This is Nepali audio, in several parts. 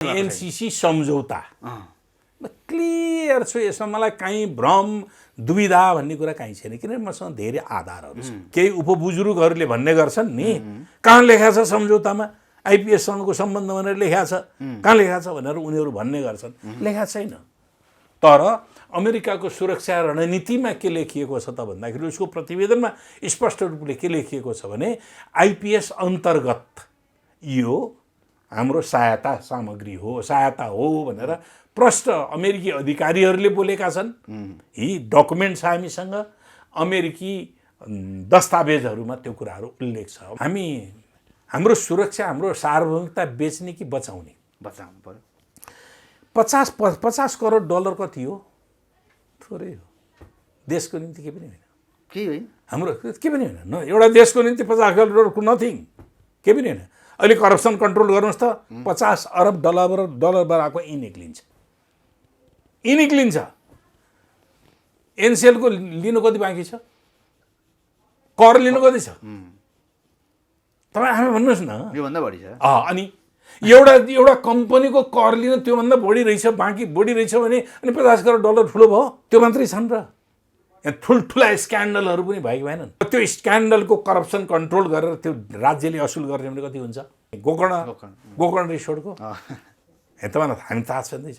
एमसीसी सम्झौता क्लियर छु, यसमा मलाई कहीँ भ्रम दुविधा भन्ने कुरा कहीँ छैन, किनभने मसँग धेरै आधारहरू छ। केही उपबुजुर्गहरूले भन्ने गर्छन् नि, कहाँ लेखा छ सम्झौतामा आइपिएससँगको सम्बन्ध भनेर लेखा छ, कहाँ लेखा छ भनेर उनीहरू भन्ने गर्छन्। लेखा छैन। तर अमेरिकाको सुरक्षा रणनीतिमा के लेखिएको छ त भन्दाखेरि उसको प्रतिवेदनमा स्पष्ट रूपले के लेखिएको छ भने आइपिएस अन्तर्गत यो हाम्रो सहायता सामग्री हो, सहायता हो भनेर प्रष्ट अमेरिकी अधिकारीहरूले बोलेका छन्। यी डकुमेन्ट छ हामीसँग, अमेरिकी दस्तावेजहरूमा त्यो कुराहरू उल्लेख छ। हामी हाम्रो सुरक्षा, हाम्रो सार्वभौमिकता बेच्ने कि बचाउने? बचाउनु पर्यो। 50 करोड डलर कति हो? थोरै हो। देशको निम्ति के पनि होइन। केही होइन। हाम्रो के पनि होइन न, एउटा देशको निम्ति 50 करोड डलर नथिङ, के पनि होइन। अहिले करप्सन कन्ट्रोल गर्नुहोस् त, 50 अरब डलर बराबरको यी निक्लिन्छ। एनसिएलको लिनु कति बाँकी छ? कर लिनु कति छ? तपाईँ हामी भन्नुहोस् न। योभन्दा बढी छ। अनि एउटा कम्पनीको कर लिन त्योभन्दा बढी रहेछ, बाँकी बढी रहेछ भने अनि 50 करोड डलर ठुलो भयो? त्यो मात्रै छन् र यहाँ ठुल्ठुला स्क्यान्डलहरू पनि भएको भएनन्। त्यो स्क्यान्डलको करप्सन कन्ट्रोल गरेर त्यो राज्यले असुल गर्ने भने कति हुन्छ? गोकर्ण रिसोर्टको तपाईँलाई हामी थाहा छँदैछ।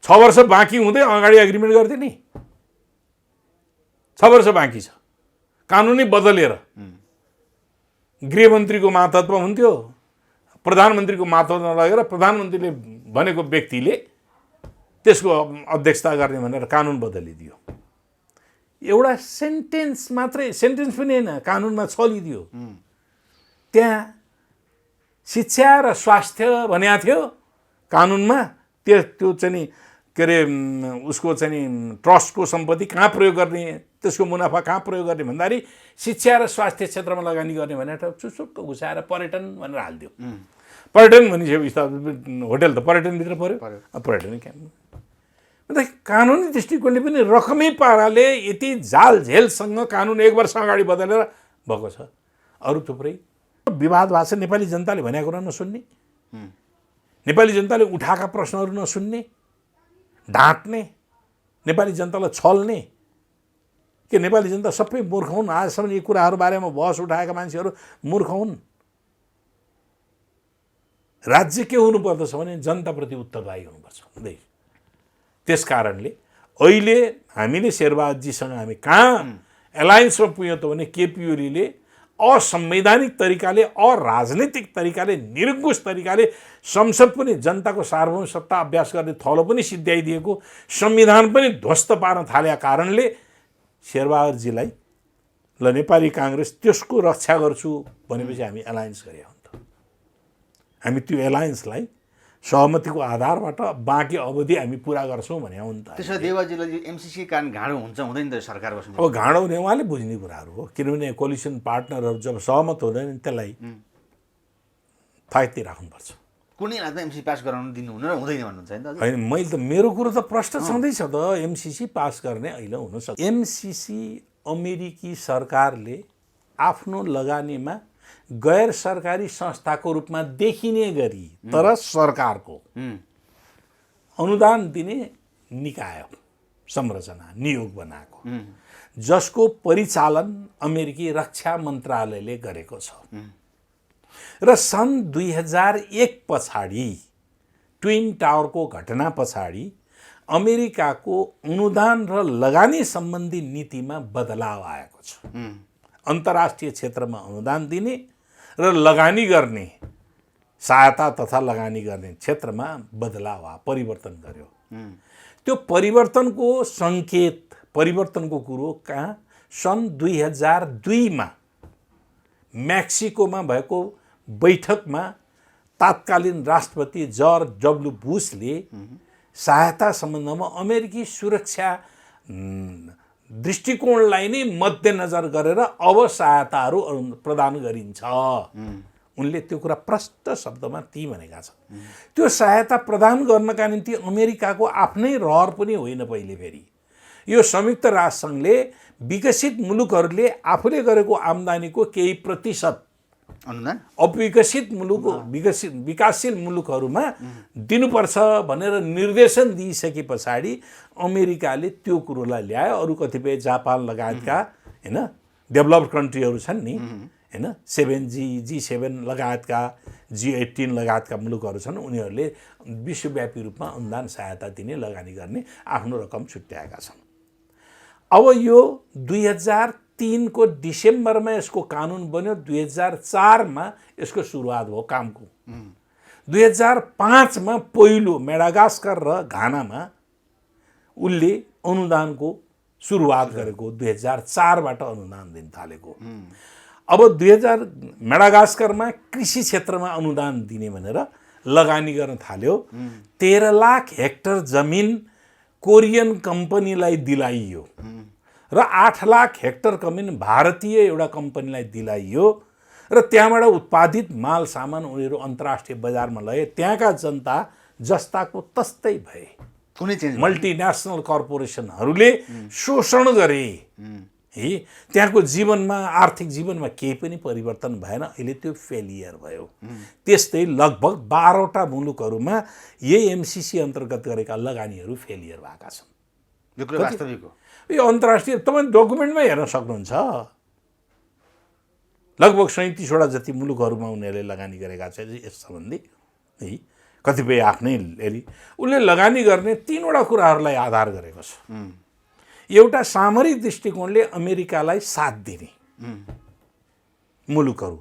6 वर्ष बाँकी हुँदै अगाडि एग्रिमेन्ट गर्थे नि। 6 वर्ष बाँकी छ, कानुनै बदलेर गृहमन्त्रीको मातहतमा हुन्थ्यो, प्रधानमन्त्रीको मातहतमा लगेर प्रधानमन्त्रीले भनेको व्यक्तिले त्यसको अध्यक्षता गर्ने भनेर कानुन बदलिदियो। एउटा सेन्टेन्स मात्रै, सेन्टेन्स पनि होइन, कानुनमा छलिदियो। त्यहाँ शिक्षा र स्वास्थ्य भनेको थियो कानुनमा, त्यो चाहिँ नि के अरे उसको चाहिँ नि ट्रस्टको सम्पत्ति कहाँ प्रयोग गर्ने, त्यसको मुनाफा कहाँ प्रयोग गर्ने भन्दाखेरि शिक्षा र स्वास्थ्य क्षेत्रमा लगानी गर्ने भनेर चुसुक्क घुसाएर पर्यटन भनेर हालिदियो। पर्यटन भनिसकेपछि होटल त पर्यटनभित्र पऱ्यो, पर्यटन अन्त कानुनी दृष्टिकोणले पनि रकमै पाराले यति झालझेलसँग कानुन 1 वर्ष अगाडि बदलेर भएको छ। अरू थुप्रै विवाद भएको छ। नेपाली जनताले भनेको कुरा नसुन्ने, नेपाली जनताले उठाएका प्रश्नहरू नसुन्ने, ढाँट्ने, नेपाली जनतालाई छल्ने। के नेपाली जनता सबै मूर्ख हुन्? आजसम्म यी कुराहरू बारेमा बहस उठाएका मान्छेहरू मूर्ख हुन्? राज्य के हुनुपर्दछ भने जनताप्रति उत्तरदायी हुनुपर्छ। त्यस कारणले अहिले हामीले शेरबहादुरजीसँग हामी कहाँ एलायन्समा पुग्यौँ त भने केपी ओलीले असंवैधानिक तरिकाले, अराजनीतिक तरिकाले, निरङ्कुश तरिकाले संसद पनि जनताको सार्वभौम सत्ता अभ्यास गर्ने थलो पनि सिद्ध्याइदिएको, संविधान पनि ध्वस्त पार्न थालेका कारणले शेरबहादुरजीलाई ल नेपाली काङ्ग्रेस त्यसको रक्षा गर्छु भनेपछि हामी एलायन्स गरे हो। हामी त्यो एलायन्सलाई सहमतिको आधारबाट बाँकी अवधि हामी पुरा गर्छौँ भने हो नि त। त्यसो देवाजीलाई एमसीसी कारण घाँडो हुन्छ हुँदैन त सरकार बस्नु? अब घाँडो हुने उहाँले बुझ्ने कुराहरू हो, किनभने कोलिसन पार्टनरहरू जब सहमत हुँदैन त्यसलाई फाइदै राख्नुपर्छ। कुनै हालतमा एमसीसी पास गराउनु दिनु हुन र हुँदैन भन्नुहुन्छ नि त? होइन, मैले त मेरो कुरो त प्रश्न छँदैछ त। एमसीसी पास गर्ने अहिले हुन सक्छ। एमसीसी अमेरिकी सरकारले आफ्नो लगानीमा गैर सरकारी संस्थाको रूपमा देखिने गरी तर सरकारको अनुदान दिने निकाय संरचना नियोग बनाएको, जसको परिचालन अमेरिकी रक्षा मन्त्रालयले गरेको छ। र सन् 2001 पछाडि ट्विन टावरको घटना पछाडि अमेरिकाको अनुदान र लगानी सम्बन्धी नीतिमा बदलाव आएको छ। अन्तर्राष्ट्रिय क्षेत्रमा अनुदान दिने र लगानी गर्ने, सहायता तथा लगानी गर्ने क्षेत्रमा बदलाव परिवर्तन गर्यो। त्यो परिवर्तनको सङ्केत, परिवर्तनको कुरो कहाँ सन् 2002मा मेक्सिकोमा भएको बैठकमा तात्कालीन राष्ट्रपति जर्ज डब्ल्यू बुशले सहायता सम्बन्धमा अमेरिकी सुरक्षा दृष्टिकोणलाई नै मध्यनजर गरेर अब सहायताहरू प्रदान गरिन्छ। उनले त्यो कुरा प्रष्ट शब्दमा ती भनेका छन्। त्यो सहायता प्रदान गर्नका निम्ति अमेरिकाको आफ्नै रहर पनि होइन। पहिले फेरि यो संयुक्त राष्ट्रसङ्घले विकसित मुलुकहरूले आफूले गरेको आम्दानीको केही प्रतिशत अनुदान अविकसित मुलुक विकासशील मुलुकहरूमा दिनुपर्छ भनेर निर्देशन दिइसके पछाडि अमेरिकाले त्यो कुरोलाई ल्यायो। अरू कतिपय जापान लगायतका होइन डेभलप्ड कन्ट्रीहरू छन् नि होइन G7 लगायतका G18 लगायतका मुलुकहरू छन्, उनीहरूले विश्वव्यापी रूपमा अनुदान सहायता दिने लगानी गर्ने आफ्नो रकम छुट्याएका छन्। अब यो 2003 को डिसेम्बरमा यसको कानुन बन्यो, 2004मा यसको सुरुवात भयो कामको। 2005 मा पहिलो मेडागास्कर र घानामा उसले अनुदानको सुरुवात गरेको, 2004बाट अनुदान दिन थालेको। अब 2000 मेडागास्करमा कृषि क्षेत्रमा अनुदान दिने भनेर लगानी गर्न थाल्यो। 13 लाख हेक्टर जमिन कोरियन कम्पनीलाई दिलाइयो र 8 लाख हेक्टर जमिन भारतीय एउटा कम्पनीलाई दिलाइयो र त्यहाँबाट उत्पादित माल सामान उनीहरू अन्तर्राष्ट्रिय बजारमा लगे। त्यहाँका जनता जस्ताको तस्तै भए। कुनै चेन्ज मल्टिनेसनल कर्पोरेसनहरूले शोषण गरे है। त्यहाँको जीवनमा आर्थिक जीवनमा केही पनि परिवर्तन भएन। अहिले त्यो फेलियर भयो। त्यस्तै लगभग 12वटा मुलुकहरूमा यही MCC अन्तर्गत गरेका लगानीहरू फेलियर भएका छन्। यो कुरा वास्तविक हो। यो अन्तर्राष्ट्रिय तपाईँ डकुमेन्टमै हेर्न सक्नुहुन्छ। लगभग 37वटा जति मुलुकहरूमा उनीहरूले लगानी गरेका छ यस सम्बन्धी है। कतिपय आफ्नै उसले लगानी गर्ने 3वटा कुराहरूलाई आधार गरेको छ। एउटा सामरिक दृष्टिकोणले अमेरिकालाई साथ दिने मुलुकहरू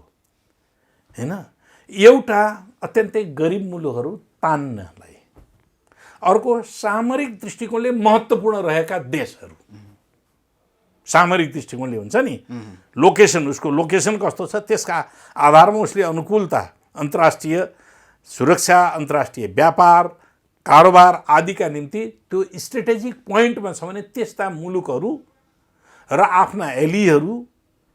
हैन, एउटा अत्यन्तै गरिब मुलुकहरू तान्नलाई, अर्को सामरिक दृष्टिकोणले महत्त्वपूर्ण रहेका देशहरू। सामरिक दृष्टिकोणले हुन्छ नि लोकेसन, उसको लोकेसन कस्तो छ त्यसका आधारमा उसले अनुकूलता, अन्तर्राष्ट्रिय सुरक्षा, अन्तर्राष्ट्रिय व्यापार, कारोबार आदिका निम्ति त्यो स्ट्रेटेजिक पोइन्टमा छ भने त्यस्ता मुलुकहरू र आफ्ना एलीहरू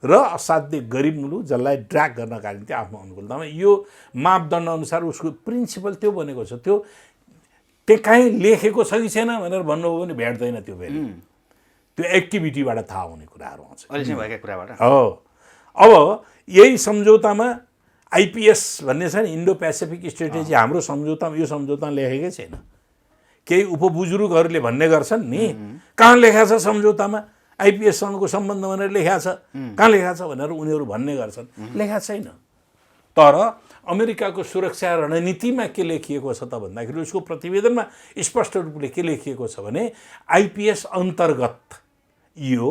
र असाध्य गरिब मुलुक जसलाई ड्र्याग गर्नका निम्ति आफ्नो अनुकूलतामा यो मापदण्ड अनुसार उसको प्रिन्सिपल त्यो बनेको छ। त्यो कहीँ लेखेको छ कि छैन भनेर भन्नुभयो भने भेट्दैन। त्यो भेल्यु त्यो एक्टिभिटीबाट थाहा हुने कुराहरू आउँछ अहिलेसम्म भएका कुराबाट हो। अब यही सम्झौतामा IPS भन्ने छ नि, इन्डो पेसिफिक स्ट्रेटेजी, हाम्रो सम्झौतामा यो सम्झौतामा लेखेकै छैन। केही उपबुजुर्गहरूले भन्ने गर्छन् नि कहाँ लेखा छ सम्झौतामा IPSसँगको सम्बन्ध भनेर लेखा छ, कहाँ लेखा छ भनेर उनीहरू भन्ने गर्छन्। लेखा छैन। तर अमेरिकाको सुरक्षा रणनीतिमा के लेखिएको छ त भन्दाखेरि उसको प्रतिवेदनमा स्पष्ट रूपले के लेखिएको छ भने IPS अन्तर्गत यो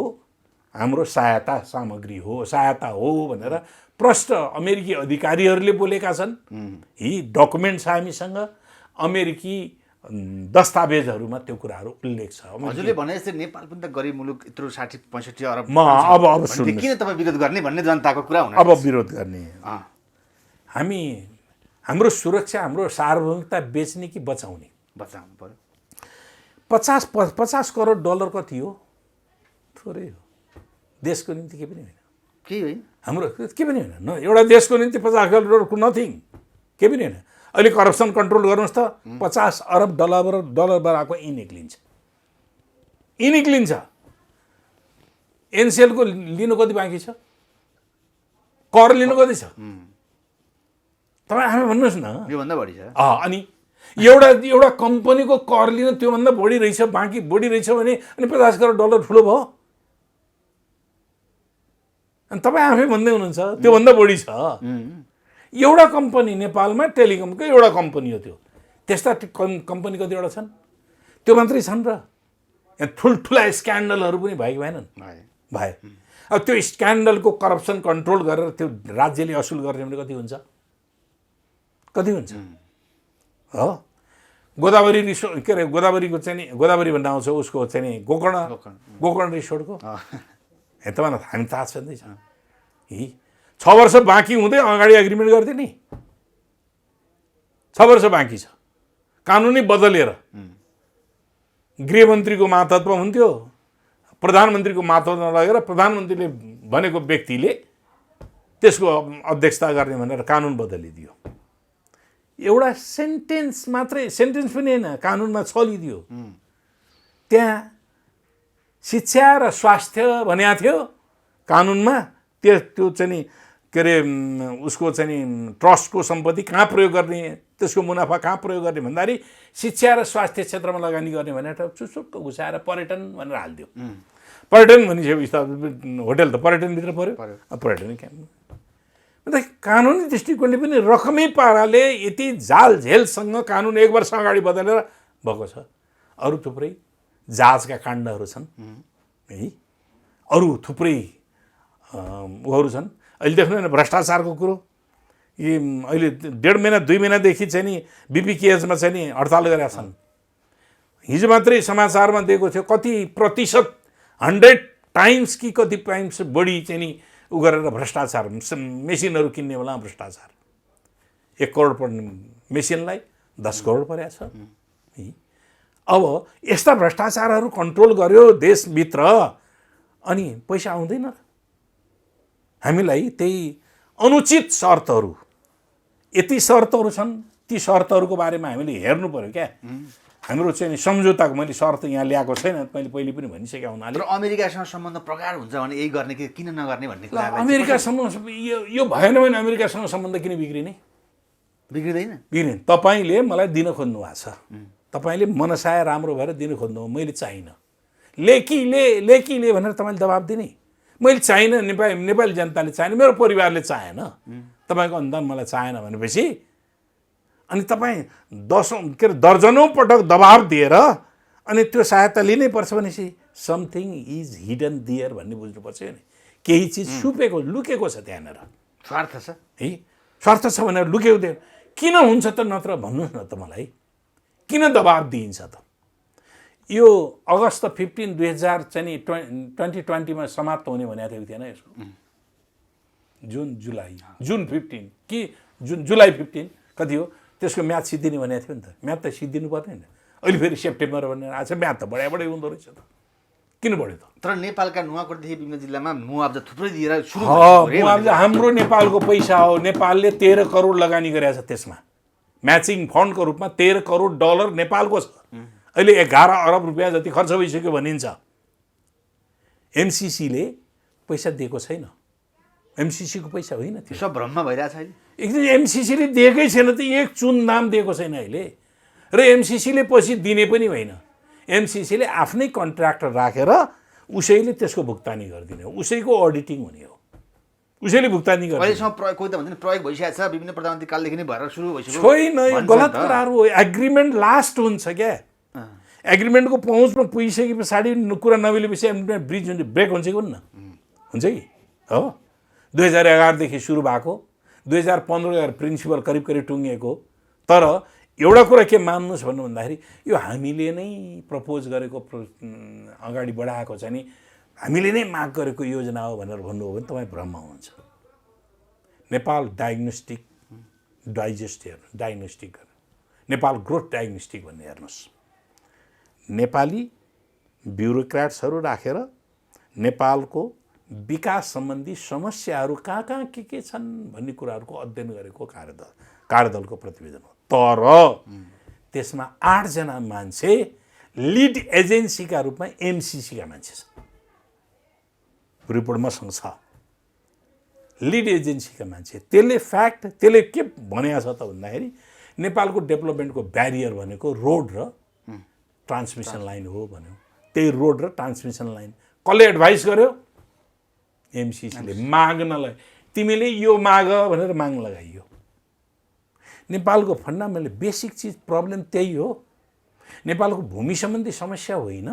हाम्रो सहायता सामग्री हो, सहायता हो भनेर प्रष्ट अमेरिकी अधिकारीहरूले बोलेका छन्। यी डकुमेन्ट छ हामीसँग, अमेरिकी दस्तावेजहरूमा त्यो कुराहरू उल्लेख छ। हजुरले भने जस्तै नेपाल पनि त गरिब मुलुक यत्रो 60-65 अरब अब सुन्नु, किन तपाईँ विरोध गर्ने भन्ने जनताको कुरा हुन। अब विरोध गर्ने हामी हाम्रो सुरक्षा, हाम्रो सार्वभौमिकता बेच्ने कि बचाउने? बचाउनु पर्यो। 50 करोड डलर कति हो? थोरै हो। देशको निम्ति के पनि होइन। केही होइन हाम्रो के पनि होइन। एउटा देशको निम्ति 50 करोड नथिङ, के पनि होइन। अहिले करप्सन कन्ट्रोल गर्नुहोस् त, 50 अरब डलर बराबरको यी निक्लिन्छ। NCL को लिनु कति बाँकी छ? कर लिनु कति छ? तपाईँ आफै भन्नुहोस् न। योभन्दा बढी छ। अनि एउटा कम्पनीको कर लिन त्योभन्दा बढी रहेछ, बाँकी बढी रहेछ भने अनि 50 करोड डलर ठुलो भयो। अनि तपाईँ आफै भन्दै हुनुहुन्छ त्योभन्दा बढी छ। एउटा कम्पनी नेपालमा टेलिकमको एउटा कम्पनी हो त्यो। त्यस्ता कम्पनी कतिवटा छन्? त्यो मात्रै छन् र यहाँ ठुल्ठुला स्क्यान्डलहरू पनि भयो कि भएनन्? भए। अब त्यो स्क्यान्डलको करप्सन कन्ट्रोल गरेर त्यो राज्यले असुल गर्ने भने कति हुन्छ? कति हुन्छ? हो। गोदावरी रिसोर्ट के अरे गोदावरीको चाहिँ नि गोदावरी भन्ने आउँछ उसको चाहिँ नि गोकर्ण रिसोर्टको तपाईँलाई हामी थाहा छँदैछ। 6 वर्ष बाँकी हुँदै अगाडि एग्रिमेन्ट गर्थ्यो नि। 6 वर्ष बाँकी छ, कानुनै बदलेर गृहमन्त्रीको मातहतमा हुन्थ्यो, प्रधानमन्त्रीको मातहतमा लगेर प्रधानमन्त्रीले भनेको व्यक्तिले त्यसको अध्यक्षता गर्ने भनेर कानुन बदलिदियो। एउटा सेन्टेन्स मात्रै, सेन्टेन्स पनि होइन, कानुनमा छलिदियो। त्यहाँ शिक्षा र स्वास्थ्य भनेको थियो कानुनमा, त्यो चाहिँ नि के अरे उसको चाहिँ नि ट्रस्टको सम्पत्ति कहाँ प्रयोग गर्ने, त्यसको मुनाफा कहाँ प्रयोग गर्ने भन्दाखेरि शिक्षा र स्वास्थ्य क्षेत्रमा लगानी गर्ने भनेर चुचुक्क घुसाएर पर्यटन भनेर हालिदियो। पर्यटन भनिसकेपछि त होटल त पर्यटनभित्र पऱ्यो, पर्यटन क्या। कानुनी दृष्टिकोणले पनि रकमी पाराले यति झालझेलसँग कानुन 1 वर्ष अगाडि बदलेर भएको छ। अरू थुप्रै जहाजका काण्डहरू छन् है, अरू थुप्रै उहरू छन्। अहिले देख्नु न भ्रष्टाचारको कुरो, यी अहिले 1.5 महिना 2 महिनादेखि चाहिँ नि बीपीकेएसमा चाहिँ नि हडताल गरेका छन्। हिजो मात्रै समाचारमा दिएको थियो कति प्रतिशत 100 टाइम्स कि कति टाइम्स बढी चाहिँ नि उ गरेर भ्रष्टाचार, मेसिनहरू किन्ने बेला भ्रष्टाचार। 1 करोड पर्ने मेसिनलाई 10 करोड परेको छ। अब यस्ता भ्रष्टाचारहरू कन्ट्रोल गर्यो देशभित्र अनि पैसा आउँदैन। हामीलाई त्यही अनुचित शर्तहरू, यति शर्तहरू छन्, ती शर्तहरूको बारेमा हामीले हेर्नु पर्यो क्या। हाम्रो चाहिँ सम्झौताको मैले शर्त यहाँ ल्याएको छैन, मैले पहिले पनि भनिसकेको हुनाले। तर अमेरिकासँग सम्बन्ध प्रगाढ हुन्छ भने यही गर्ने कि किन नगर्ने भन्ने कुरा अमेरिकासँग यो भएन भने अमेरिकासँग सम्बन्ध किन बिग्रिने? बिग्रिँदैन। तपाईँले मलाई दिन खोज्नु भएको छ, तपाईँले मनसाय राम्रो भएर दिन खोज्नु, मैले चाहिनँ, लेकीले भनेर तपाईँले दबाब दिने। मैले चाहिनँ, नेपाली जनताले चाहेन, मेरो परिवारले चाहेन, तपाईँको अनुदान मलाई चाहेन भनेपछि अनि तपाईँ दर्जनौँ पटक दबाब दिएर अनि त्यो सहायता लिनै पर्छ भनेपछि समथिङ इज हिडन देयर भन्ने बुझ्नुपर्छ नि। केही चिज छुपेको लुकेको छ त्यहाँनिर, स्वार्थ छ है। स्वार्थ छ भनेर लुकेको दियो किन हुन्छ त? नत्र भन्नुहोस् न त मलाई, किन दबाब दिइन्छ त? यो अगस्त 15 2020मा समाप्त हुने भनेको थियो थिएन यसको? जुन 15 कि जुलाई 15 कति हो त्यसको म्याद सिद्धिने भनेको थियो नि त। म्याद त सिद्धिनु पर्ने नि। अहिले फेरि सेप्टेम्बर भनेर आएको छ, म्याद त बढाइ हुँदो रहेछ त। किन बढ्यो त? तर नेपालका नुवाकोटदेखि विभिन्न जिल्लामा मुआवजा थुप्रै दिएर सुरु मुआवजा हाम्रो नेपालको पैसा हो। नेपालले 13 करोड लगानी गरेको छ त्यसमा, म्याचिङ फन्डको रूपमा 13 करोड डलर नेपालको छ। अहिले 11 अरब रुपियाँ जति खर्च भइसक्यो भनिन्छ। एमसिसीले पैसा दिएको छैन, एमसिसीको पैसा होइन त्यो, सब भ्रममा भइरहेछ अहिले। एकदम एमसिसीले दिएकै छैन त, 1 चुन नाम दिएको छैन अहिले। र एमसिसीले पछि दिने पनि होइन। एमसिसीले आफ्नै कन्ट्र्याक्टर राखेर उसैले त्यसको भुक्तानी गरिदिने हो, उसैको अडिटिङ हुने हो, उसैले भुक्तानी गर्ने। अहिलेसम्म कोही त भन्छ नि प्रयोग भइसकेको छ, विभिन्न प्रधानमन्त्री कालदेखि नै भएर सुरु भइसक्यो। छैन, यो गलत कुराहरू हो। एग्रिमेन्ट लास्ट हुन्छ क्या। एग्रिमेन्टको पहुँचमा पुगिसके पछाडि कुरा नमिलेपछि एग्रिमेन्ट ब्रिज हुन्छ, ब्रेक हुन्छ कि हुन्न? हुन्छ कि हो। 2011देखि सुरु भएको, 2015 प्रिन्सिपल करिब टुङ्गिएको। तर एउटा कुरा के मान्नुहोस् भन्नु भन्दाखेरि यो हामीले नै प्रपोज गरेको अगाडि बढाएको छ नि, हामीले नै माग गरेको योजना हो भनेर भन्नुभयो भने तपाईँ भ्रममा हुनुहुन्छ। Nepal diagnostic diagnostic Nepal growth diagnostic भन्ने हेर्नुहोस्। नेपाली ब्युरोक्राट्सहरू राखेर नेपालको विकास सम्बन्धी समस्याहरू कहाँ के छन् भन्ने कुराहरूको अध्ययन गरेको कार्यदलको प्रतिवेदन हो। तर त्यसमा 8 जना मान्छे लिड एजेन्सीका रूपमा एमसिसीका मान्छे छन्। रिपोर्ट मसँग छ, लिड एजेन्सीका मान्छे। त्यसले के भनेको छ त भन्दाखेरि नेपालको डेभलपमेन्टको ब्यारियर भनेको रोड र ट्रान्समिसन लाइन हो भन्यो। त्यही रोड र ट्रान्समिसन लाइन कसले एडभाइस गर्यो? एमसिसीले माग्नलाई। तिमीले यो माग भनेर माग लगाइयो। नेपालको फन्डामेन्टल बेसिक चिज प्रब्लम त्यही हो। नेपालको भूमि सम्बन्धी समस्या होइन,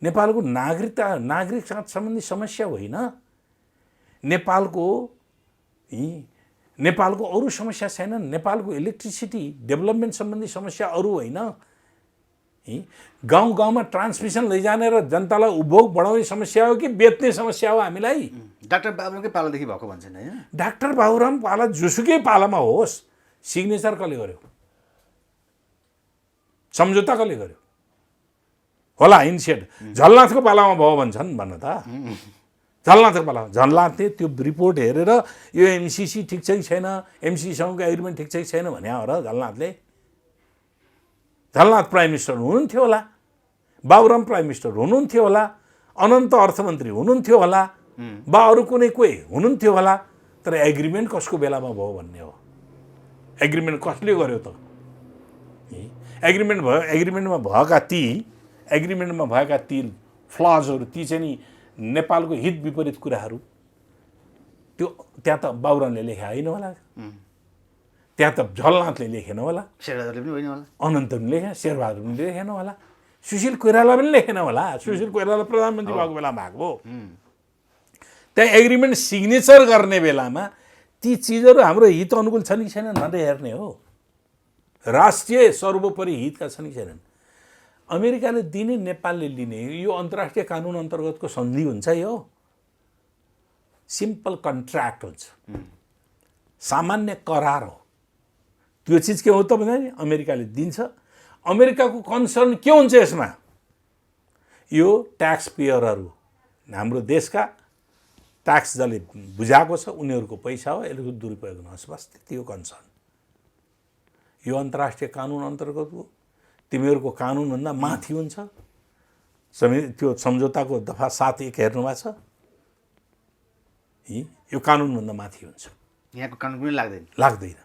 नेपालको नागरिक सम्बन्धी समस्या होइन, नेपालको अरू समस्या छैन। नेपालको इलेक्ट्रिसिटी डेभलपमेन्ट सम्बन्धी समस्या अरू होइन। गाउँमा ट्रान्समिसन लैजाने र जनतालाई उपभोग बढाउने समस्या हो कि बेच्ने समस्या हो हामीलाई? डाक्टर बाबुरामकै पालादेखि भएको भन्छन् हैन? डाक्टर बाबुराम पाला जुसुकै पालामा होस्, सिग्नेचर कसले गर्यो? सम्झौता कसले गर्यो होला? इन्सेड झलनाथको पालामा भयो भन्छन् भन्न त। झलनाथको पालामा झलनाथले त्यो रिपोर्ट हेरेर यो एमसिसी ठिक छ कि छैन, एमसिसीसँगको एग्रिमेन्ट ठिक छ कि छैन भने हो र झलनाथ प्राइम मिनिस्टर हुनुहुन्थ्यो होला, बाबुराम प्राइम मिनिस्टर हुनुहुन्थ्यो होला, अनन्त अर्थमन्त्री हुनुहुन्थ्यो होला, बा अरू कुनै कोही हुनुहुन्थ्यो होला। तर एग्रिमेन्ट कसको बेलामा भयो भन्ने हो। एग्रिमेन्ट कसले गर्यो त? एग्रिमेन्टमा भएका ती फ्लजहरू, ती चाहिँ नि नेपालको हित विपरीत कुराहरू, त्यो त्यहाँ त बाबुरामले लेखे होइन होला, त्यहाँ त झलनाथले लेखेन होला, शेरबहादुरले पनि होइन होला, अनन्तले लेखे, शेरबहादुरले लेखेन होला, सुशील कोइराला पनि लेखेन होला। सुशील कोइराला प्रधानमन्त्री भएको बेलामा भएको हो। त्यहाँ एग्रिमेन्ट सिग्नेचर गर्ने बेलामा ती चिजहरू हाम्रो हित अनुकूल छन् कि छैनन् भनेर हेर्ने हो। राष्ट्रिय सर्वोपरि हितका छन् कि छैनन्। अमेरिकाले दिने, नेपालले लिने, यो अन्तर्राष्ट्रिय कानुन अन्तर्गतको सन्धि हुन्छ। यो सिम्पल कन्ट्र्याक्ट हुन्छ, सामान्य करार हो। त्यो चिज के हो त भन्दा अमेरिकाले दिन्छ। अमेरिकाको कन्सर्न के हुन्छ यसमा? यो ट्याक्स पेयरहरू, हाम्रो देशका ट्याक्स जसले बुझाएको छ उनीहरूको पैसा हो, यसको दुरुपयोग नहोस्, बस त्यति हो कन्सर्न। यो अन्तर्राष्ट्रिय कानुन अन्तर्गतको तिमीहरूको कानुनभन्दा माथि हुन्छ। त्यो सम्झौताको दफा 7(1) हेर्नुभएको छ? यो कानुनभन्दा माथि हुन्छ। यहाँको कानुन पनि लाग्दैन।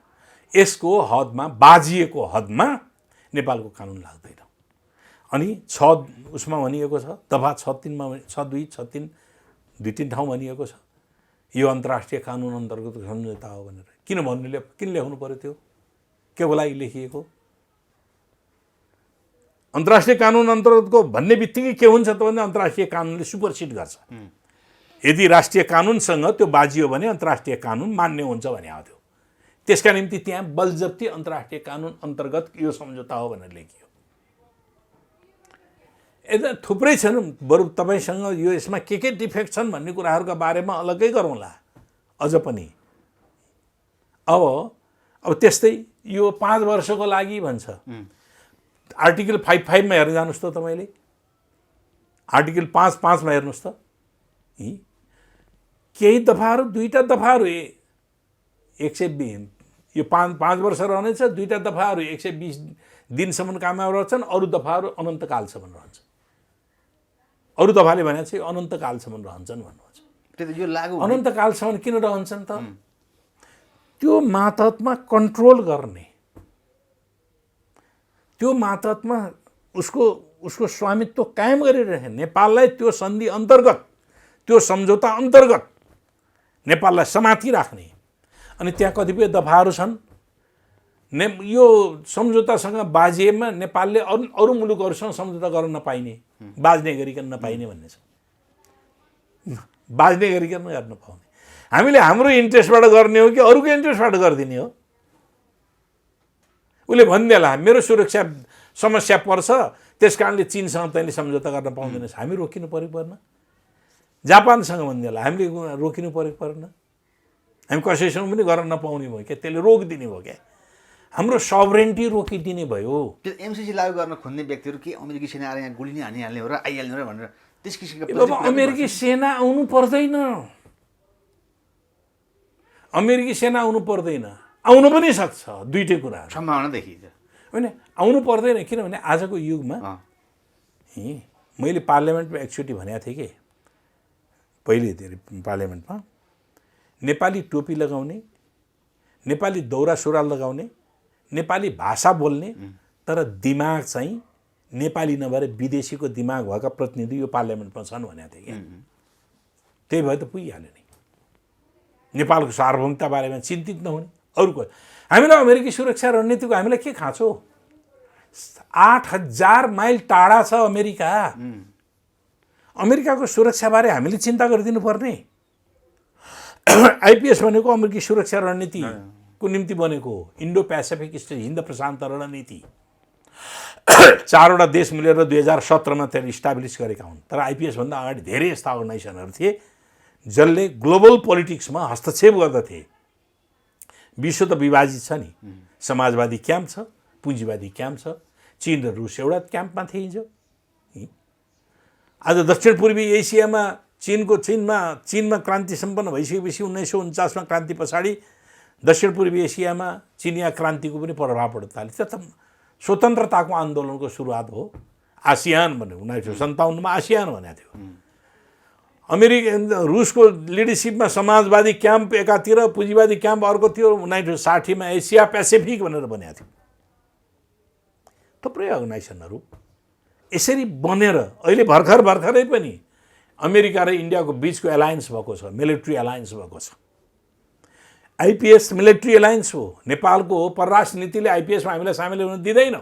यसको हदमा, बाजिएको हदमा नेपालको कानुन लाग्दैन। अनि 6 उसमा भनिएको छ, दफा 6(3) मा 6(2), 6(3), 2-3 ठाउँ भनिएको छ यो अन्तर्राष्ट्रिय कानुन अन्तर्गतको सम्झौता हो भनेर। किन लेख्नु पर्यो? त्यो के को लागि लेखिएको? अन्तर्राष्ट्रिय कानुन अन्तर्गतको भन्ने बित्तिकै के हुन्छ त भन्दा अन्तर्राष्ट्रिय कानुनले सुपरसिड गर्छ। यदि राष्ट्रिय कानुनसँग त्यो बाजियो भने अन्तर्राष्ट्रिय कानुन मान्य हुन्छ भने हो। त्यो त्यसका निम्ति त्यहाँ बलजफ्ती अन्तर्राष्ट्रिय कानुन अन्तर्गत यो सम्झौता हो भनेर लेखियो। यता थुप्रै छन्, बरु तपाईँसँग यो यसमा के डिफेक्ट छन् भन्ने कुराहरूका बारेमा अलग्गै गरौँला अझ पनि। अब त्यस्तै यो 5 वर्षको लागि भन्छ। आर्टिकल 5(5) मा हेर्न जानुहोस् त तपाईँले, आर्टिकल 5(5) मा हेर्नुहोस् त। केही दफाहरू, 2टा दफाहरू 120, यो 5 वर्ष रहनेछ। 2टा दफाहरू 120 दिनसम्म काममा रहन्छन्, अरू दफाहरू अनन्तकालसम्म रहन्छ। अरू दफाले भने चाहिँ अनन्तकालसम्म रहन्छन् भन्नुहुन्छ। यो लागु अनन्तकालसम्म किन रहन्छन् त? त्यो मातहतमा कन्ट्रोल गर्ने, त्यो मातहतमा उसको स्वामित्व कायम गरिरहे नेपाललाई त्यो सन्धि अन्तर्गत, त्यो सम्झौता अन्तर्गत नेपाललाई समाति राख्ने। अनि त्यहाँ कतिपय दफाहरू छन् यो सम्झौतासँग बाजिएमा नेपालले अरू मुलुकहरूसँग सम्झौता गर्न नपाइने, बाज्ने गरिकन नपाइने भन्ने छ। बाज्ने गरिकन गर्न पाउने। हामीले हाम्रो इन्ट्रेस्टबाट गर्ने हो कि अरूको इन्ट्रेस्टबाट गरिदिने हो? उसले भनिदिएला मेरो सुरक्षा समस्या पर्छ, त्यस कारणले चीनसँग तैँले सम्झौता गर्न पाउँदैनस्, हामी रोकिनु पर्यो पर्न? जापानसँग भनिदिएला हामीले रोकिनु पर्यो पर्न? हामी कसैसँग पनि गर्न नपाउने भयो क्या, त्यसले रोकिदिने भयो क्या, हाम्रो सभरेन्टी रोकिदिने भयो। त्यो एमसिसी लागू गर्न खोज्ने व्यक्तिहरू के अमेरिकी सेना आएर यहाँ गोली नै हानिहाल्ने हो र आइहाल्ने हो भनेर त्यस किसिमको अमेरिकी सेना आउनु पर्दैन, अमेरिकी सेना आउनु पर्दैन, आउनु पनि सक्छ। दुईटै कुरा सम्भावना देखिन्छ होइन, आउनु पर्दैन। किनभने आजको युगमा मैले पार्लियामेन्टमा एकचोटि भनेको थिएँ कि पहिले पार्लियामेन्टमा नेपाली टोपी लगाउने, नेपाली दौरा सुरुवाल लगाउने, नेपाली भाषा बोल्ने तर दिमाग चाहिँ नेपाली नभएर विदेशीको दिमाग भएका प्रतिनिधि यो पार्लियामेन्टमा छन् भनेको थिएँ क्या। त्यही भए त पुगिहाल्यो नि। नेपालको सार्वभौमता बारेमा चिन्तित नहुने अरूको। हामीलाई अमेरिकी सुरक्षा रणनीतिको हामीलाई के खाँचो? 8000 माइल टाढा छ अमेरिका। अमेरिकाको सुरक्षाबारे हामीले चिन्ता गरिदिनु पर्ने? आइपिएस भनेको अमेरिकी सुरक्षा रणनीतिको निम्ति बनेको हो, इन्डो पेसिफिक हिन्द प्रशान्त रणनीति। 4वटा देश मिलेर 2017 मा त्यसले इस्टाब्लिस गरेका हुन्। तर आइपिएस भन्दा अगाडि धेरै यस्ता अर्गनाइजेसनहरू थिए जसले ग्लोबल पोलिटिक्समा हस्तक्षेप गर्दथे। विश्व त विभाजित छ नि, समाजवादी क्याम्प छ, पुँजीवादी क्याम्प छ। चीन र रुस एउटा क्याम्पमा थिए हिजो। आज दक्षिण पूर्वी एसियामा चीनमा क्रान्ति सम्पन्न भइसकेपछि 1949 मा क्रान्ति पछाडि दक्षिण पूर्वी एसियामा चिनिया क्रान्तिको पनि प्रभाव पड्न थाल्यो। त्यो त स्वतन्त्रताको आन्दोलनको सुरुवात हो। आसियान भन्ने 1957 मा आसियान भनेको थियो। रुसको लिडरसिपमा समाजवादी क्याम्प एकातिर, पुँजीवादी क्याम्प अर्कोतिर 1960 एसिया पेसिफिक भनेर बनेको थियो। थुप्रै अर्गनाइजेसनहरू यसरी बनेर अहिले भर्खरै पनि अमेरिका र इन्डियाको बिचको एलायन्स भएको छ, मिलिट्री एलायन्स भएको छ। आइपिएस मिलिट्री एलायन्स हो, नेपालको हो। परराष्ट्र नीतिले आइपिएसमा हामीलाई सामेल हुन दिँदैन।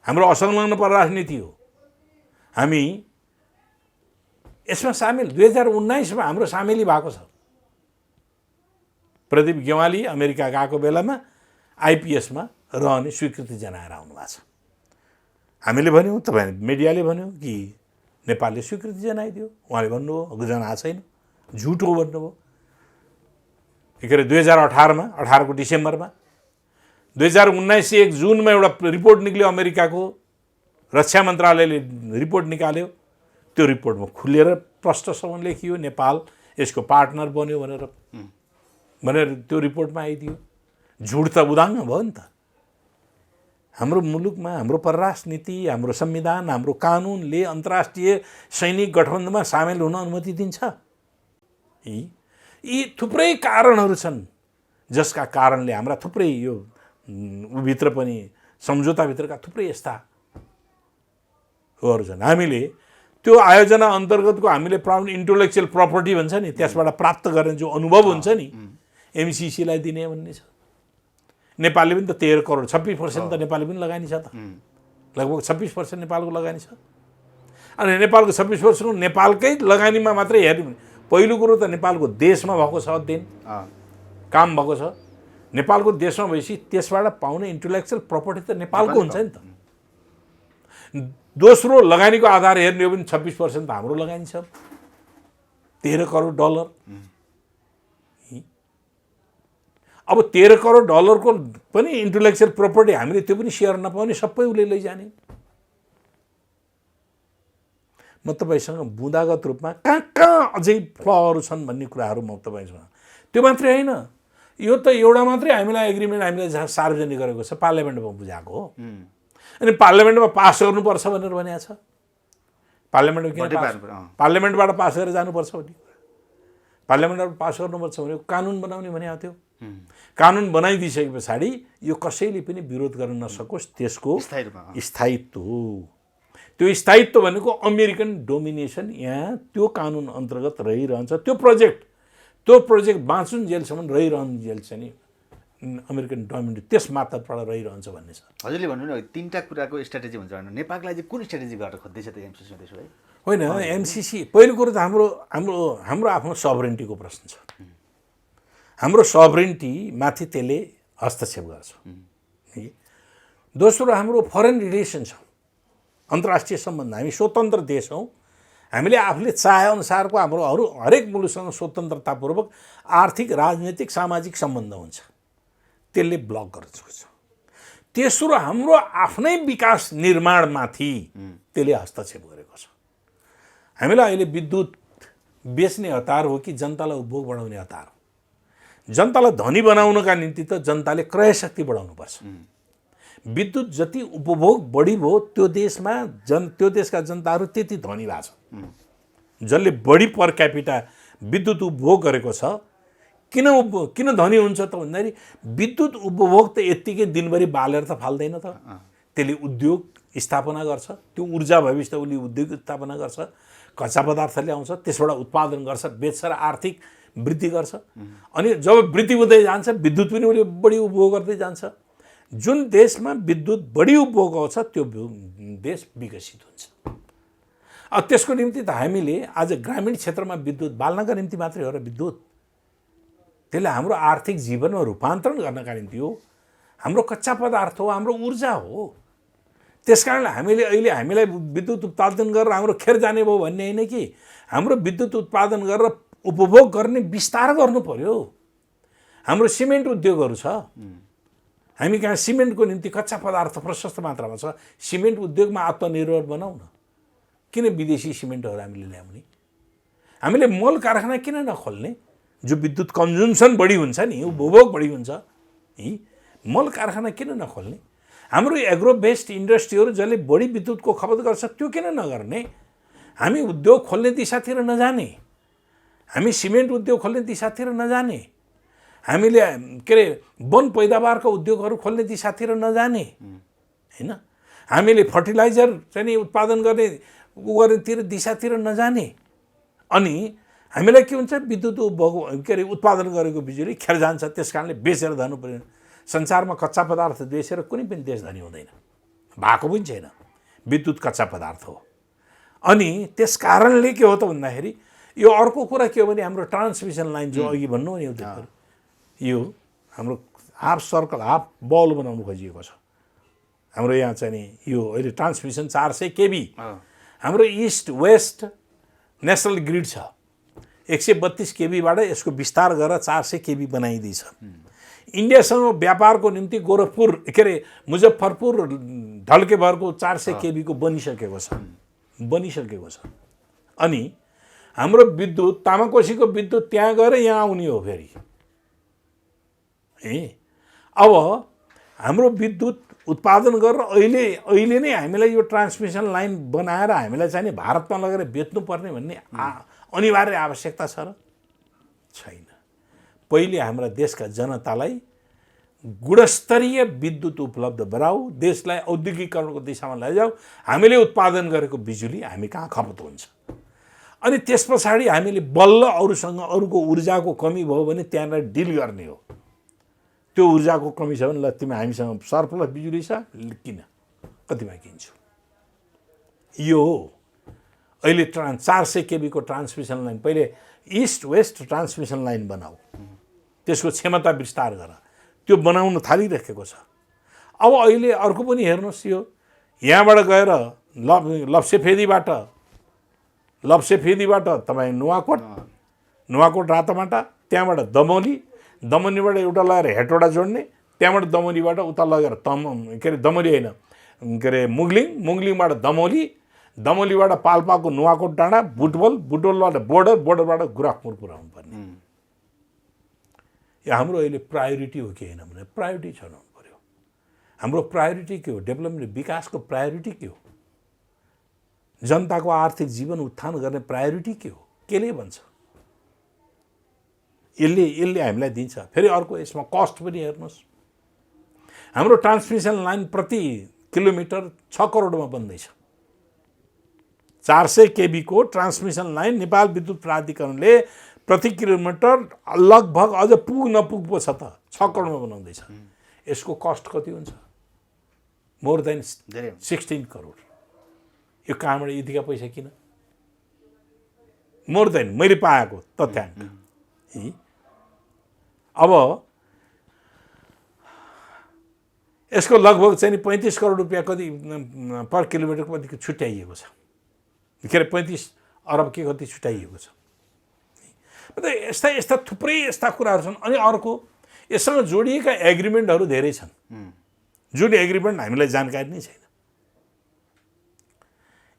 हाम्रो असंलग्न परराष्ट्र नीति हो। हामी यसमा सामेल 2019मा हाम्रो सामेली भएको छ। प्रदीप गेवाली अमेरिका गएको बेलामा आइपिएसमा रहने स्वीकृति जनाएर आउनुभएको छ। हामीले भन्यौँ, तपाईँ मिडियाले भन्यो कि नेपालले स्वीकृति जनाइदियो। उहाँले भन्नुभयो जनाएको छैन, झुट हो भन्नुभयो। के अरे 2018मा 18को डिसेम्बरमा 2019 1 जुनमा एउटा रिपोर्ट निक्ल्यो, अमेरिकाको रक्षा मन्त्रालयले रिपोर्ट निकाल्यो। त्यो रिपोर्टमा खुलेर प्रष्टसँग लेखियो नेपाल यसको पार्टनर बन्यो भनेर त्यो रिपोर्टमा आइदियो। झुट त उदाङ्ग भयो नि त। हाम्रो मुलुकमा हाम्रो परराष्ट्र नीति, हाम्रो संविधान, हाम्रो कानुनले अन्तर्राष्ट्रिय सैनिक गठबन्धनमा सामेल हुन अनुमति दिन्छ। यी थुप्रै कारणहरू छन् जसका कारणले हाम्रा थुप्रै यो भित्र पनि सम्झौताभित्रका थुप्रै यस्ता हरू छन्। हामीले त्यो आयोजना अन्तर्गतको हामीले इन्टेलेक्चुअल प्रपर्टी भन्छ नि, त्यसबाट प्राप्त गर्ने जो अनुभव हुन्छ नि, एमसिसीलाई दिने भन्ने छ। नेपालले पनि त 13 करोड 26% त नेपालले पनि लगानी छ त। लगभग 26% नेपालको लगानी छ। अनि नेपालको 26% नेपालकै लगानीमा मात्रै हेर्ने भने पहिलो कुरो त नेपालको देशमा भएको छ, अध्ययन काम भएको छ। नेपालको देशमा भएपछि त्यसबाट पाउने इन्टेलेक्चुअल प्रपर्टी त नेपालको हुन्छ नि त। दोस्रो लगानीको आधार हेर्ने हो भने 26% त हाम्रो लगानी छ, $13 करोड। अब $13 करोडको पनि इन्टेलेक्चुअल प्रपर्टी हामीले त्यो पनि सेयर नपाउने, सबै उसले लैजाने। म तपाईँसँग बुँदागत रूपमा कहाँ अझै फ्लहरू छन् भन्ने कुराहरू म तपाईँसँग। त्यो मात्रै होइन, यो त एउटा मात्रै हामीलाई एग्रिमेन्ट हामीले सार्वजनिक गरेको छ, पार्लियामेन्टमा बुझाएको हो। अनि पार्लियामेन्टमा पास गर्नुपर्छ भनेर भनेको छ। पार्लियामेन्टबाट पास गरेर जानुपर्छ भन्ने, पार्लियामेन्टबाट पास गर्नुपर्छ भनेको कानुन बनाउने भनेको थियो। कानुन बनाइदिइसके पछाडि यो कसैले पनि विरोध गर्न नसकोस्, त्यसको स्थायित्व हो। त्यो स्थायित्व भनेको अमेरिकन डोमिनेसन यहाँ त्यो कानुन अन्तर्गत रहिरहन्छ। त्यो प्रोजेक्ट बाँचुन्जेलसम्म रहिरहन्जेलसम्म नि अमेरिकन डोमिनेसन त्यस मातहतबाट रहिरहन्छ भन्ने छ। हजुरले भन्नु न 3टा कुराको स्ट्राटेजी हुन्छ भने नेपालको लागि कुन स्ट्राटेजी गरेर खोज्दैछ त एमसिसी त्यसो भए? होइन, एमसिसी पहिलो कुरो त हाम्रो आफ्नो सभरेन्टीको प्रश्न छ। हाम्रो सभरेन्टी माथि त्यसले हस्तक्षेप गर्छ। दोस्रो हाम्रो फरेन रिलेसन छ, अन्तर्राष्ट्रिय सम्बन्ध। हामी स्वतन्त्र देश हौँ। हामीले आफूले चाहेअनुसारको हाम्रो हरेक मुलुकसँग स्वतन्त्रतापूर्वक आर्थिक, राजनैतिक, सामाजिक सम्बन्ध हुन्छ, त्यसले ब्लक गर्न सक्छ। तेस्रो हाम्रो आफ्नै विकास निर्माणमाथि त्यसले हस्तक्षेप गरेको छ। हामीलाई अहिले विद्युत बेच्ने हतार हो कि जनतालाई उपभोग बढाउने हतार हो? जनतालाई धनी बनाउनका निम्ति त जनताले क्रय शक्ति बढाउनुपर्छ। विद्युत जति उपभोग बढी भयो त्यो देशका जनताहरू त्यति धनी भएको छ। जसले बढी पर क्यापिटा विद्युत उपभोग गरेको छ, किन धनी हुन्छ त भन्दाखेरि विद्युत उपभोग त यत्तिकै दिनभरि बालेर त फाल्दैन त। त्यसले उद्योग स्थापना गर्छ, त्यो ऊर्जा भएपछि त उसले उद्योग स्थापना गर्छ, कच्चा पदार्थ ल्याउँछ, त्यसबाट उत्पादन गर्छ, बेच्छ र आर्थिक वृद्धि गर्छ। अनि जब वृद्धि हुँदै जान्छ विद्युत पनि उसले बढी उपभोग गर्दै जान्छ। जुन देशमा विद्युत बढी उपभोग आउँछ त्यो देश विकसित हुन्छ। अब त्यसको निम्ति त हामीले आज ग्रामीण क्षेत्रमा विद्युत बाल्नका निम्ति मात्रै हो र विद्युत त्यसले हाम्रो आर्थिक जीवनमा रूपान्तरण गर्नका निम्ति हो। हाम्रो कच्चा पदार्थ हो, हाम्रो ऊर्जा हो। त्यसकारणले हामीलाई विद्युत उत्पादन गरेर हाम्रो खेर जाने भयो भन्ने होइन कि हाम्रो विद्युत उत्पादन गरेर उपभोग गर्ने विस्तार गर्नु पर्यो। हाम्रो सिमेन्ट उद्योगहरू छ, हामी कहाँ सिमेन्टको निम्ति कच्चा पदार्थ प्रशस्त मात्रामा छ। सिमेन्ट उद्योगमा आत्मनिर्भर बनाऊ न। किन विदेशी सिमेन्टहरू हामीले ल्याउने? हामीले मल कारखाना किन नखोल्ने? जो विद्युत कन्ज्युम्सन बढी हुन्छ नि, उपभोग बढी हुन्छ, मल कारखाना किन नखोल्ने? हाम्रो एग्रो बेस्ड इन्डस्ट्रीहरू जसले बढी विद्युतको खपत गर्छ त्यो किन नगर्ने? हामी उद्योग खोल्ने दिशातिर नजाने, हामी सिमेन्ट उद्योग खोल्ने दिशातिर नजाने, हामीले के अरे वन पैदावारका उद्योगहरू खोल्ने दिशातिर नजाने होइन, हामीले फर्टिलाइजर चाहिँ नि उत्पादन गर्ने गर्नेतिर दिशातिर नजाने, अनि हामीलाई के हुन्छ विद्युत के अरे उत्पादन गरेको बिजुली खेर जान्छ, त्यस कारणले बेचेर धनु पर्यो। संसारमा कच्चा पदार्थ बेचेर कुनै पनि देश धनी हुँदैन, भएको पनि छैन, विद्युत कच्चा पदार्थ हो। अनि त्यस कारणले के हो त भन्दाखेरि यो अर्को कुरा के हो भने हाम्रो ट्रान्समिसन लाइन जो अघि भन्नु नि यो हाम्रो हाफ सर्कल हाफ बल बनाउनु खोजिएको छ हाम्रो यहाँ चाहिँ नि यो अहिले ट्रान्समिसन 400 केबी हाम्रो इस्ट वेस्ट नेसनल ग्रिड छ 132 केबीबाट यसको विस्तार गरेर 400 केबी बनाइदिन्छ। इन्डियासँग व्यापारको निम्ति गोरखपुर के अरे मुजफ्फरपुर ढल्केभरको 400 केबीको बनिसकेको छ। अनि हाम्रो विद्युत तामाकोसीको विद्युत त्यहाँ गएर यहाँ आउने हो फेरि। अब हाम्रो विद्युत उत्पादन गरेर अहिले नै हामीलाई यो ट्रान्समिसन लाइन बनाएर हामीलाई चाहिँ नि भारतमा लगेर बेच्नुपर्ने भन्ने अनिवार्य आवश्यकता छ र छैन। पहिले हाम्रा देशका जनतालाई गुणस्तरीय विद्युत उपलब्ध गराऊ, देशलाई औद्योगिकरणको दिशामा लैजाऊ, हामीले उत्पादन गरेको बिजुली हामी कहाँ खपत हुन्छ। अनि त्यस पछाडि हामीले बल्ल अरूसँग अरूको ऊर्जाको कमी भयो भने त्यहाँलाई डिल गर्ने हो। त्यो ऊर्जाको कमी छ भने ल तिमी हामीसँग सरप्लस बिजुली छ किन, कतिमा किन्छु। यो हो अहिले 400 केबीको ट्रान्समिसन लाइन, पहिले इस्ट वेस्ट ट्रान्समिसन लाइन बनाऊ, त्यसको क्षमता विस्तार गर, त्यो बनाउन थालिरहेको छ। अब अहिले अर्को पनि हेर्नुहोस्, यो यहाँबाट गएर लप्सेफेदीबाट तपाईँ नुवाकोट रातामाटा, त्यहाँबाट दमोलीबाट एउटा लगेर हेटौडा जोड्ने, त्यहाँबाट दमोलीबाट उता लगेर के अरे दमोली होइन के अरे मुगलिङबाट दमोलीबाट पाल्पाको नुवाकोट डाँडा, बुटवलबाट बोर्डरबाट गुराखपुर पुऱ्याउनु पर्ने। यो हाम्रो अहिले प्रायोरिटी हो कि होइन भने प्रायोरिटी छनाउनु पर्यो। हाम्रो प्रायोरिटी के हो? डेभलपमेन्ट विकासको प्रायोरिटी के हो? जनताको आर्थिक जीवन उत्थान गर्ने प्रायोरिटी के हो? केले भन्छ? यसले हामीलाई दिन्छ। फेरि अर्को यसमा कस्ट पनि हेर्नुहोस्, हाम्रो ट्रान्समिसन लाइन प्रति किलोमिटर 6 करोडमा बन्दैछ। 400 केबीको ट्रान्समिसन लाइन नेपाल विद्युत प्राधिकरणले प्रति किलोमिटर लगभग अझ नपुग पो छ त 6 करोडमा बनाउँदैछ। यसको कस्ट कति हुन्छ? More than 16 crore. यो कहाँबाट यतिका पैसा किन? मोर देन मैले पाएको तथ्याङ्क। अब यसको लगभग चाहिँ 35 करोड रुपियाँ कति पर किलोमिटरको कति छुट्याइएको छ, के अरे 35 अरब के कति छुट्याइएको छ। यस्ता थुप्रै यस्ता कुराहरू छन्। अनि अर्को यससँग जोडिएका एग्रिमेन्टहरू धेरै छन्, जुन एग्रिमेन्ट हामीलाई जानकारी नै छैन।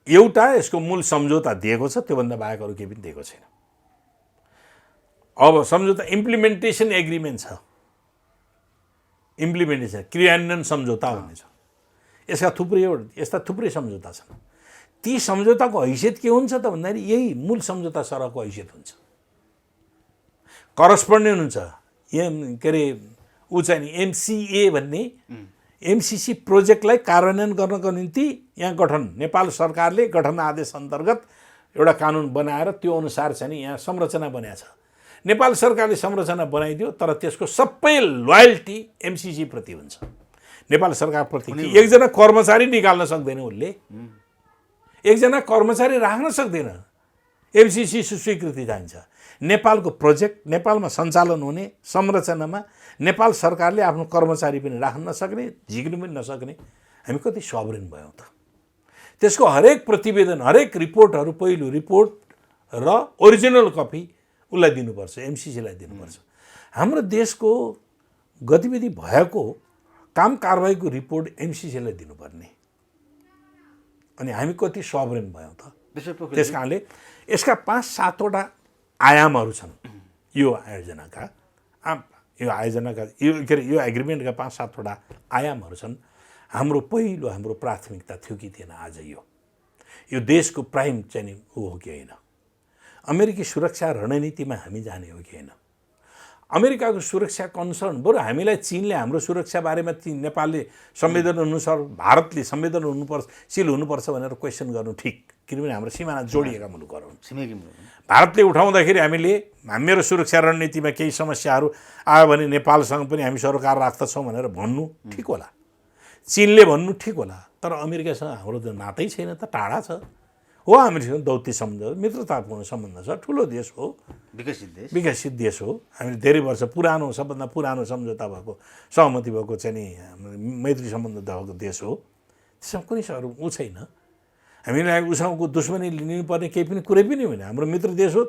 एउटा यसको मूल सम्झौता दिएको छ, त्योभन्दा बाहेक अरू केही पनि दिएको छैन। अब सम्झौता इम्प्लिमेन्टेसन एग्रिमेन्ट छ, इम्प्लिमेन्टेसन क्रियान्वयन सम्झौता भन्ने छ। यस्ता थुप्रै सम्झौता छन्। ती सम्झौताको हैसियत के हुन्छ त भन्दाखेरि यही मूल सम्झौता सरहको हैसियत हुन्छ, करस्पोन्डेन्ट हुन्छ। के अरे ऊ चाहिँ नि एमसिए भन्ने एमसिसी प्रोजेक्टलाई कार्यान्वयन गर्नको निम्ति यहाँ नेपाल सरकारले गठन आदेश अन्तर्गत एउटा कानुन बनाएर त्यो अनुसार चाहिँ नि यहाँ संरचना बनाएको छ। नेपाल सरकारले संरचना बनाइदियो, तर त्यसको सबै लोयल्टी एमसिसी प्रति हुन्छ, नेपाल सरकारप्रति। एकजना कर्मचारी निकाल्न सक्दैन, उसले एकजना कर्मचारी राख्न सक्दैन। एमसिसी स्वीकृति चाहिन्छ। नेपालको प्रोजेक्ट नेपालमा सञ्चालन हुने संरचनामा नेपाल सरकारले आफ्नो कर्मचारी पनि राख्न नसक्ने, झिक्नु पनि नसक्ने। हामी कति सभरेन भयौँ त? त्यसको हरेक प्रतिवेदन, हरेक रिपोर्टहरू, पहिलो रिपोर्ट र ओरिजिनल कपी उसलाई दिनुपर्छ, एमसिसीलाई दिनुपर्छ। हाम्रो देशको गतिविधि भएको काम कारबाहीको रिपोर्ट एमसिसीलाई दिनुपर्ने। अनि हामी कति सभरेन भयौँ त? त्यस कारणले यसका 5-7वटा आयामहरू छन् यो आयोजनाका के अरे यो एग्रिमेन्टका 5-7वटा आयामहरू छन्। हाम्रो प्राथमिकता थियो कि थिएन आज यो देशको प्राइम चाहिँ नि ऊ हो कि होइन, अमेरिकी सुरक्षा रणनीतिमा हामी जाने हो कि होइन, अमेरिकाको सुरक्षा कन्सर्न बरु हामीलाई चीनले हाम्रो सुरक्षा बारेमा नेपालले संवेदन अनुसार भारतले संवेदन हुनुपर्छ हुनुपर्छ भनेर क्वेसन गर्नु ठिक, किनभने हाम्रो सिमाना जोडिएका मुलुकहरू हुन्। छिमेकी मुलुक भारतले उठाउँदाखेरि हामीले मेरो सुरक्षा रणनीतिमा केही समस्याहरू आयो भने नेपालसँग पनि हामी सरोकार राख्दछौँ भनेर भन्नु ठिक होला, चीनले भन्नु ठिक होला, तर अमेरिकासँग हाम्रो त नातै छैन त, टाढा छ हो, हामीसँग दौत्य सम्बन्ध मित्रतापूर्ण सम्बन्ध छ, ठुलो देश हो, विकसित देश हो, हामीले धेरै वर्ष पुरानो सबभन्दा पुरानो सम्झौता भएको सहमति भएको चाहिँ नि मैत्री सम्बन्ध भएको देश हो, त्यसमा कुनै अरू ऊ छैन, हामीलाई उसँगको दुश्मनी लिनुपर्ने केही पनि कुरै पनि होइन, हाम्रो मित्र देश हो।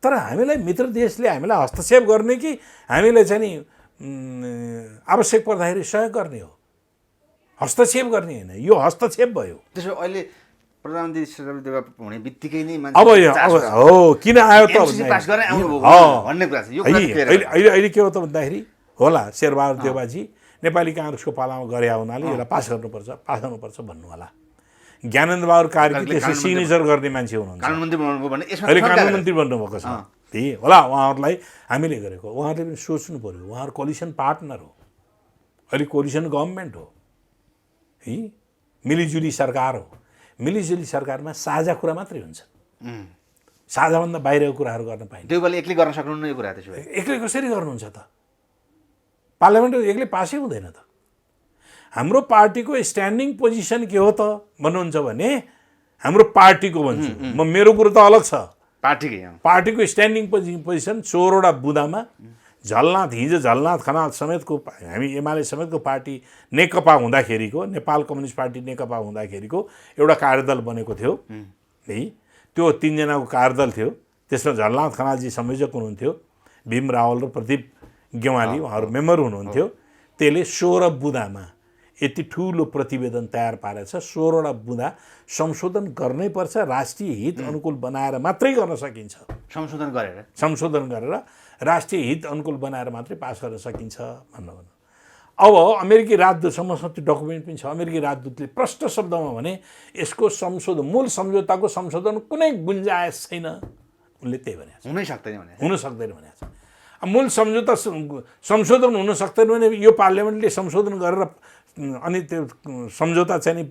तर हामीलाई मित्र देशले हामीलाई हस्तक्षेप गर्ने कि हामीलाई चाहिँ नि आवश्यक पर्दाखेरि सहयोग गर्ने हो, हस्तक्षेप गर्ने होइन, यो हस्तक्षेप भयो। त्यसो अहिले प्रधानमन्त्री शेरबहादुर देउवा हुने बित्तिकै नै अब हो किन आयो त भन्ने कुरा छ। अहिले के हो त भन्दाखेरि होला शेरबहादुर देउवाजी नेपाली काङ्ग्रेसको पालामा गरे हुनाले यसलाई पास गर्नुपर्छ भन्नु होला। ज्ञानेन्द्र बहादुर कार्की त्यसले सिग्नेचर गर्ने मान्छे हुनुहुन्छ, अहिले कानुनमन्त्री बन्नुभएको छ, त्यही होला उहाँहरूलाई हामीले गरेको। उहाँहरूले पनि सोच्नु पऱ्यो, उहाँहरू कोलिसन पार्टनर हो, अहिले कोलिसन गभर्मेन्ट हो है, मिलिजुली सरकार हो। मिलिजुली सरकारमा साझा कुरा मात्रै हुन्छ, साझाभन्दा बाहिरको कुराहरू गर्न पाइन्छ। देउवाले एक्लै गर्न सक्नुहुन्न यो कुरा, त्यसो भए एक्लै कसरी गर्नुहुन्छ त? पार्लियामेन्ट एक्लै पासै हुँदैन त। हाम्रो पार्टीको स्ट्यान्डिङ पोजिसन के हो त भन्नुहुन्छ भने, हाम्रो पार्टीको भन्छु म, मेरो कुरो त अलग छ, पार्टीको स्ट्यान्डिङ पोजिसन 16 वटा बुँदामा झलनाथ, हिजो झलनाथ खनाल समेतको हामी एमाले समेतको पार्टी नेकपा हुँदाखेरिको, नेपाल कम्युनिस्ट पार्टी नेकपा हुँदाखेरिको एउटा कार्यदल बनेको थियो है, त्यो 3 जनाको कार्यदल थियो। त्यसमा झलनाथ खनालजी संयोजक हुनुहुन्थ्यो, भीम रावल र प्रदीप गेवाली उहाँहरू मेम्बर हुनुहुन्थ्यो। त्यसले 16 बुँदामा यति ठुलो प्रतिवेदन तयार पारेछ। 16 वटा बुँदा संशोधन गर्नै पर्छ, राष्ट्रिय हित अनुकूल बनाएर मात्रै गर्न सकिन्छ, संशोधन गरेर राष्ट्रिय हित अनुकूल बनाएर मात्रै पास गर्न सकिन्छ भन्नु। अब अमेरिकी राजदूतसँग त्यो डकुमेन्ट पनि छ। अमेरिकी राजदूतले प्रष्ट शब्दमा भने यसको संशोधन, मूल सम्झौताको संशोधन कुनै गुन्जायस छैन, उनले त्यही भनेको छ, हुन सक्दैन भनेको छ। मूल सम्झौता संशोधन हुन सक्दैन भने यो पार्लियामेन्टले संशोधन गरेर अनि त्यो सम्झौता चाहिँ नि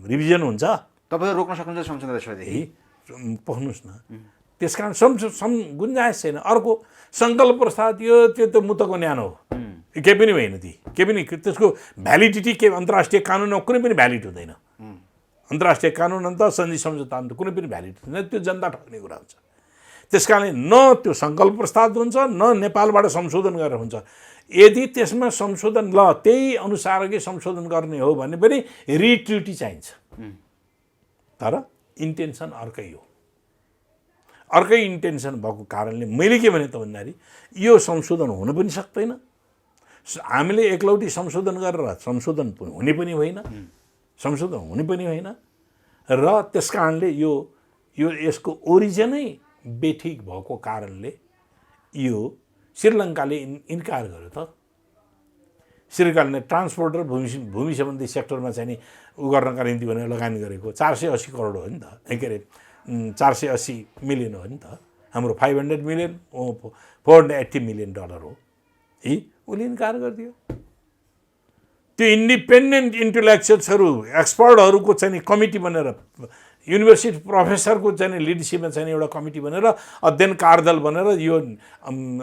रिभिजन हुन्छ, तपाईँ रोक्न सक्नुहुन्छ संशोधनदेखि पख्नुहोस् न। त्यस कारण गुन्जायस छैन। अर्को सङ्कल्प प्रस्ताव त्यो मुतको न्यानो हो, केही पनि होइन, केही पनि त्यसको भ्यालिडिटी के अन्तर्राष्ट्रिय कानुनमा कुनै पनि भ्यालिड हुँदैन। अन्तर्राष्ट्रिय कानुन अन्त सन्धि सम्झौता अन्त कुनै पनि भ्यालिड हुँदैन, त्यो जनता ठग्ने कुरा हुन्छ। त्यस कारणले न त्यो सङ्कल्प प्रस्ताव हुन्छ न नेपालबाट संशोधन गरेर हुन्छ। यदि त्यसमा संशोधन त्यही अनुसारकै संशोधन गर्ने हो भने पनि रिट्रिटी चाहिन्छ, तर इन्टेन्सन अर्कै हो। अर्कै इन्टेन्सन भएको कारणले मैले के भने त भन्दाखेरि यो संशोधन हुन पनि सक्दैन, हामीले एकलौटी संशोधन गरेर संशोधन हुने पनि होइन, र त्यस कारणले यसको ओरिजिनै बेठिक भएको कारणले यो श्रीलङ्काले इन्कार गर्यो त। श्रीलङ्काले ट्रान्सपोर्ट र भूमि सम्बन्धी सेक्टरमा चाहिँ नि उ गर्नका निम्ति भनेर लगानी गरेको 480 करोड हो नि त, के अरे 480 मिलियन हो नि त। हाम्रो 500 मिलियन, 480 मिलियन डलर हो है, उसले इन्कार गरिदियो। त्यो इन्डिपेन्डेन्ट इन्टेलेक्चुअल्सहरू, एक्सपर्टहरूको चाहिँ नि कमिटी बनेर, युनिभर्सिटी प्रोफेसरको चाहिँ लिडरसिपमा चाहिँ एउटा कमिटी बनेर, अध्ययन कार्यदल बनेर यो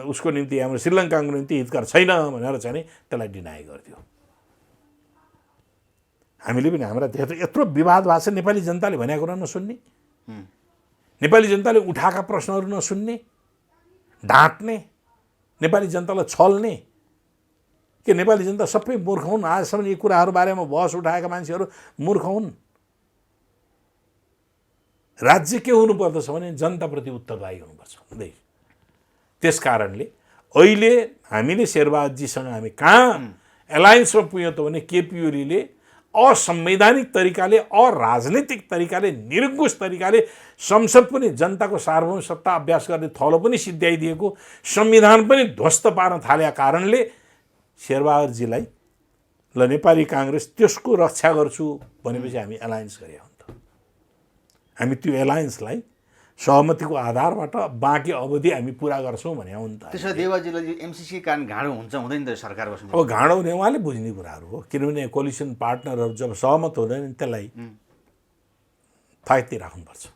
उसको निम्ति, हाम्रो श्रीलङ्काको निम्ति हितकर छैन भनेर चाहिँ नि त्यसलाई डिनाइ गरिदियो। हामीले पनि हाम्रा यत्रो विवाद भएको छ, नेपाली जनताले भनेको कुरा नसुन्ने, नेपाली जनताले उठाएका प्रश्नहरू नसुन्ने, ढाँट्ने, नेपाली जनतालाई छल्ने, के नेपाली जनता सबै मूर्ख हुन्? आजसम्म यी कुराहरू बारेमा बहस उठाएका मान्छेहरू मूर्ख हुन्? राज्य के हुनुपर्दछ भने जनताप्रति उत्तरदायी हुनुपर्छ हुँदै। त्यस कारणले अहिले हामीले शेरबहादुरजीसँग हामी कहाँ एलायन्समा पुग्यौँ त भने केपी ओलीले असंवैधानिक तरिकाले, अराजनीतिक तरिकाले, निरङ्कुश तरिकाले संसद पनि जनताको सार्वभौम सत्ता अभ्यास गर्ने थलो पनि सिद्ध्याइदिएको, संविधान पनि ध्वस्त पार्न थालेका कारणले शेरबहादुरजीलाई ल नेपाली काङ्ग्रेस त्यसको रक्षा गर्छु भनेपछि हामी एलायन्स गरे हो नि त। हामी त्यो एलायन्सलाई सहमतिको आधारबाट बाँकी अवधि हामी पुरा गर्छौँ भने हो नि त। त्यसो देवाजीलाई एमसिसी कारण घाँडो हुन्छ हुँदैन त सरकार बस्नु। अब घाँडो हुने उहाँले बुझ्ने कुराहरू हो, किनभने कोलिसन पार्टनरहरू जब सहमत हुँदैन त्यसलाई फाइदै राख्नुपर्छ।